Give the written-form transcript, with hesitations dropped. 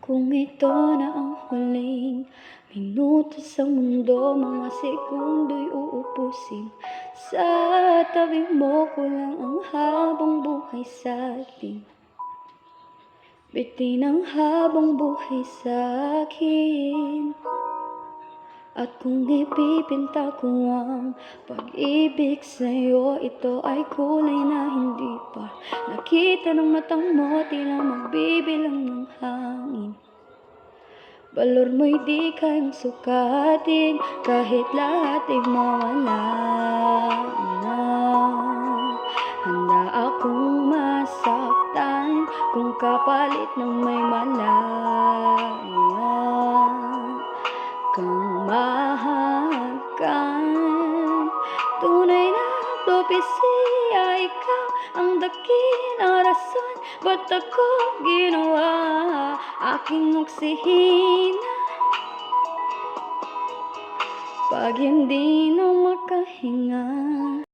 Kung ito na ang huling minuto sa mundo, mga segundo'y uubusin. Sa tabi mo ko lang ang habang buhay sa'tin. Bitin ang habang buhay sa'kin. At kung ipipinta ko ang pag-ibig sa'yo, ito ay kulay na hindi pa nakita ng matang mo, tila magbibilang ng hangin. Balor mo'y di kayang sukatin, kahit lahat ay mawala na. Handa akong masaktan kung kapalit ng may malaya kang mahahagan. Tunay na propesya, ikaw ang dakilang rason ba't ako ginawa aking oksihina. Pag hindi na makahinga,